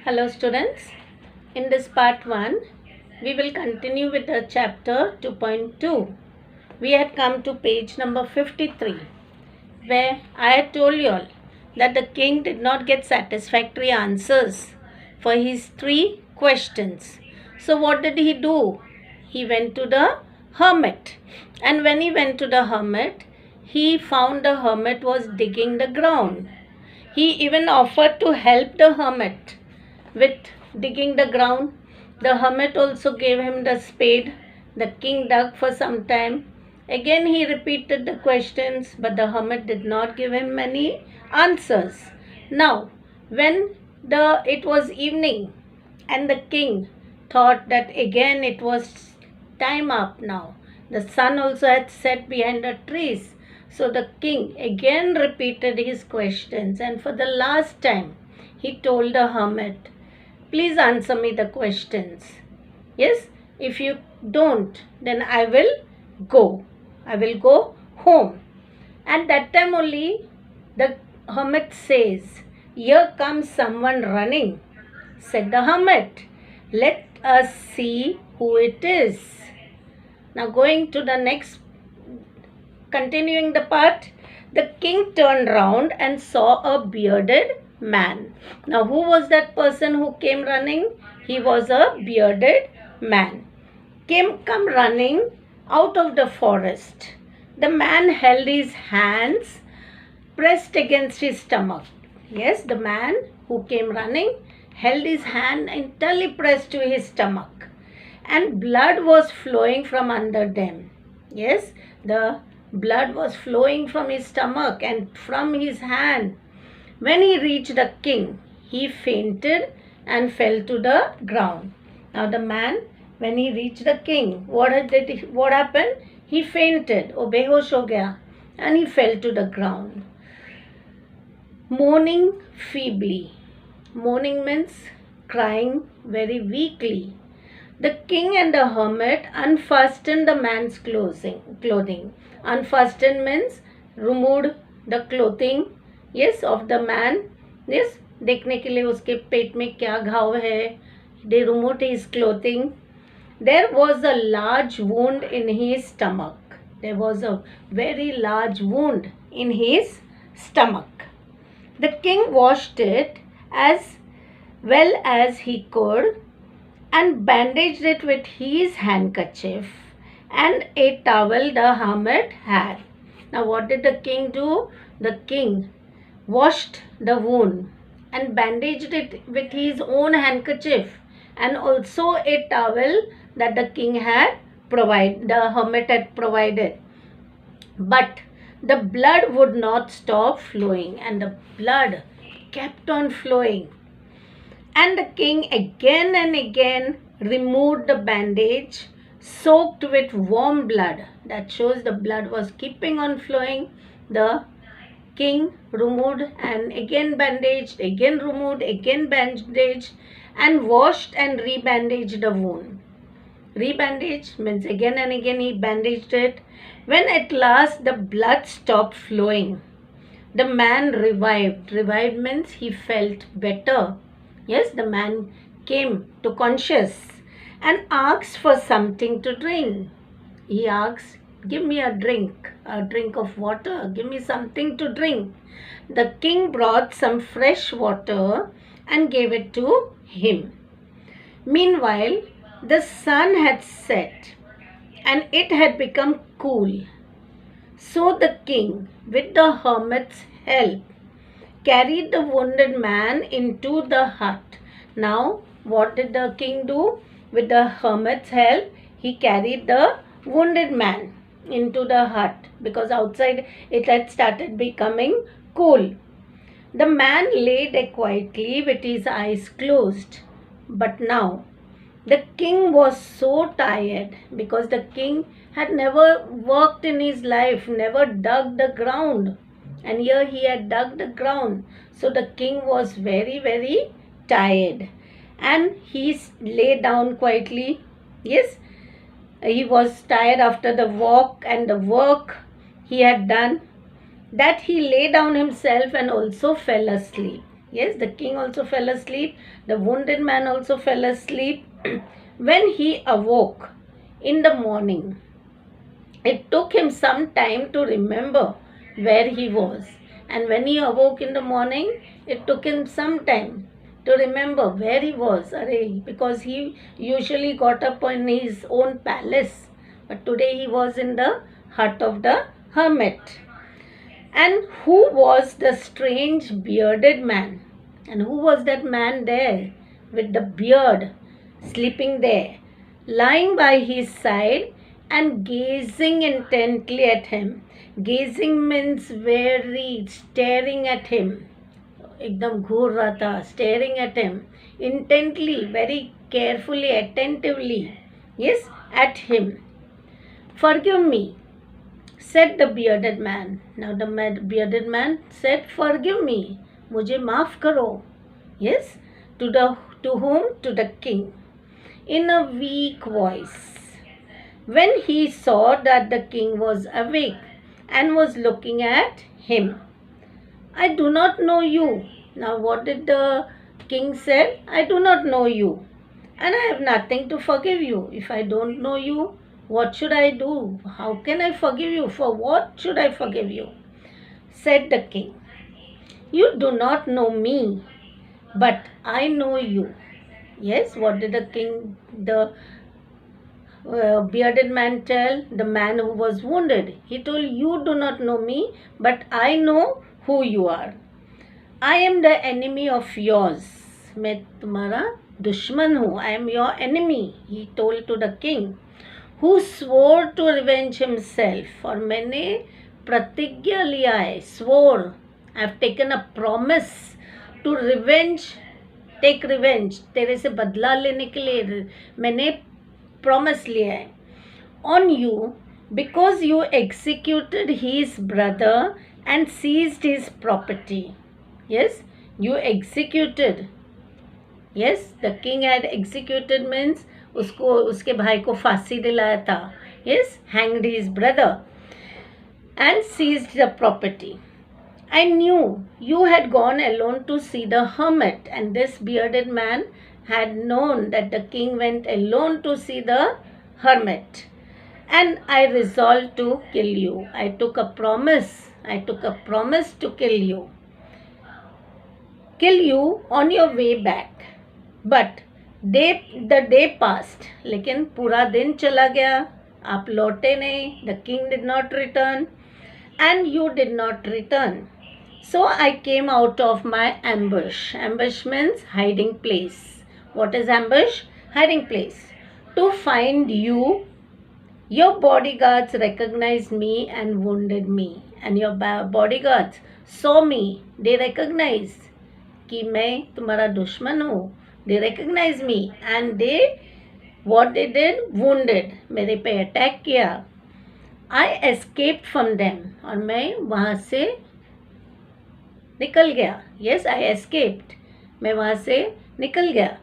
Hello students, in this part 1 we will continue with the chapter 2.2. We had come to page number 53 where I had told you all that the king did not get satisfactory answers for his 3 questions. So what did he do? He went to the hermit, and when he went to the hermit, he found the hermit was digging the ground. He even offered to help the hermit with digging the ground. The hermit also gave him the spade. The king dug for some time. Again he repeated the questions, but the hermit did not give him many answers. Now, when it was evening and the king thought that again it was time up now. The sun also had set behind the trees. So the king again repeated his questions, and for the last time he told the hermit, "Please answer me the questions. Yes, if you don't, then I will go. I will go home." At that time only the hermit says, "Here comes someone running." Said the hermit, "Let us see who it is." Now going to the next, continuing the part, the king turned round and saw a bearded man. Now who was that person who came running? He was a bearded man. Come running out of the forest. The man held his hands pressed against his stomach. Yes, the man who came running held his hand entirely pressed to his stomach, and blood was flowing from under them. Yes, the blood was flowing from his stomach and from his hand. When he reached the king, he fainted and fell to the ground. Now the man, when he reached the king, what happened? He fainted, behosh ho gaya, and he fell to the ground. Moaning feebly. Moaning means crying very weakly. The king and the hermit unfastened the man's clothing. Unfastened means removed the clothing, yes, of the man. Yes, देखने के लिए उसके पेट में क्या घाव है. They removed his clothing. There was a large wound in his stomach. There was a very large wound in his stomach. The king washed it as well as he could and bandaged it with his handkerchief and a towel the hermit had. Now what did the king do? The king washed the wound and bandaged it with his own handkerchief and also a towel that the hermit had provided. But the blood would not stop flowing, and the blood kept on flowing. And the king again and again removed the bandage soaked with warm blood. That shows the blood was keeping on flowing. The king removed and again bandaged, again removed, again bandaged, and washed and rebandaged the wound. Rebandaged means again and again he bandaged it. When at last the blood stopped flowing, the man revived. Revived means he felt better. Yes, the man came to conscious and asked for something to drink. He asked, "Give me a drink of water, give me something to drink." The king brought some fresh water and gave it to him. Meanwhile, the sun had set and it had become cool. So the king, with the hermit's help, carried the wounded man into the hut. Now, what did the king do? With the hermit's help, he carried the wounded man into the hut because outside it had started becoming cool. The man lay there quietly with his eyes closed. But now, the king was so tired because the king had never worked in his life, never dug the ground. And here he had dug the ground. So the king was very, very tired. And he lay down quietly. Yes, he was tired after the walk and the work he had done. That he lay down himself and also fell asleep. Yes, the king also fell asleep. The wounded man also fell asleep. When he awoke in the morning, it took him some time to remember where he was. And when he awoke in the morning, it took him some time to remember where he was. Because he usually got up in his own palace. But today he was in the hut of the hermit. And who was the strange bearded man? And who was that man there with the beard sleeping there, lying by his side and gazing intently at him? Gazing means very staring at him. एकदम घूर रहा था, staring at him intently, very carefully, attentively. Yes, at him. Forgive me, said the bearded man. Now the bearded man said, forgive me, मुझे माफ करो. Yes, to whom? To the king, in a weak voice. When he saw that the king was awake and was looking at him. I do not know you. Now what did the king say? I do not know you, and I have nothing to forgive you. If I don't know you, what should I do? How can I forgive you? For what should I forgive you? Said the king. You do not know me, but I know you. Yes, what did the bearded man tell the man who was wounded? He told, you do not know me, but I know who you are. I am the enemy of yours. मैं तुम्हारा दुश्मन हूँ. I am your enemy, he told to the king, who swore to revenge himself. और मैंने प्रतिज्ञा लिया है, swore. I have taken a promise to take revenge. तेरे से बदला लेने के लिए मैंने promise लिया है. On you, because you executed his brother and seized his property. Yes, you executed. Yes, the king had executed means उसके भाई को फांसी दिलाया था. Yes, hanged his brother and seized the property. I knew you had gone alone to see the hermit, and this bearded man had known that the king went alone to see the hermit. And I resolved to kill you. I took a promise to kill you. Kill you on your way back. But the day passed. लेकिन पूरा दिन चला गया. आप लौटे नहीं. The king did not return. And you did not return. So I came out of my ambush. Ambush means hiding place. What is ambush? Hiding place. To find you. Your bodyguards recognized me and wounded me. And your bodyguards saw me. They recognized कि मैं तुम्हारा दुश्मन हूँ. They recognized me and what they did? Wounded. मेरे पे attack किया. I escaped from them. और मैं वहाँ से निकल गया. Yes, I escaped. मैं वहाँ से निकल गया.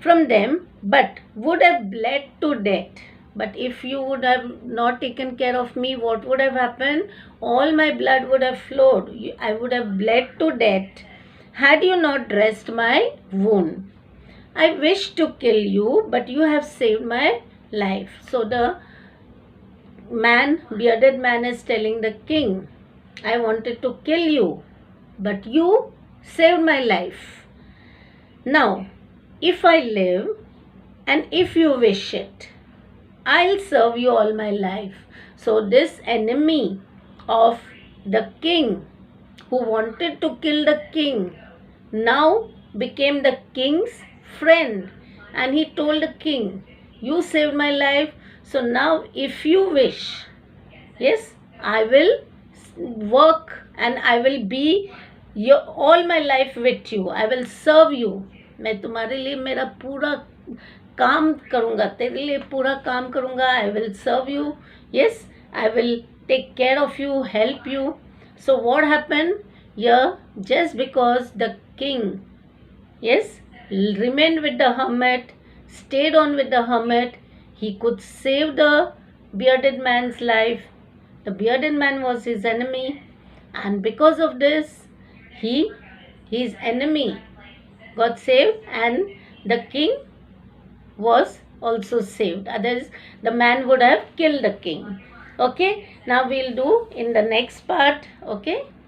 From them, but would have bled to death. But if you would have not taken care of me, what would have happened? All my blood would have flowed. I would have bled to death had you not dressed my wound. I wished to kill you, but you have saved my life. So the bearded man is telling the king, I wanted to kill you, but you saved my life. Now, if I live and if you wish it, I'll serve you all my life. So this enemy of the king who wanted to kill the king now became the king's friend, and he told the king, you saved my life, so now if you wish, yes, I will work and I will be all my life with you. I will serve you. मैं तुम्हारे लिए मेरा पूरा काम करूँगा, तेरे लिए पूरा काम करूँगा. I will serve you. Yes, I will take care of you, help you. So what happened here? Just because the king, yes, remained with the hermit, stayed on with the hermit, he could save the bearded man's life. The bearded man was his enemy, and because of this, he his enemy got saved and the king was also saved. Otherwise, the man would have killed the king. Okay, now we'll do in the next part. Okay.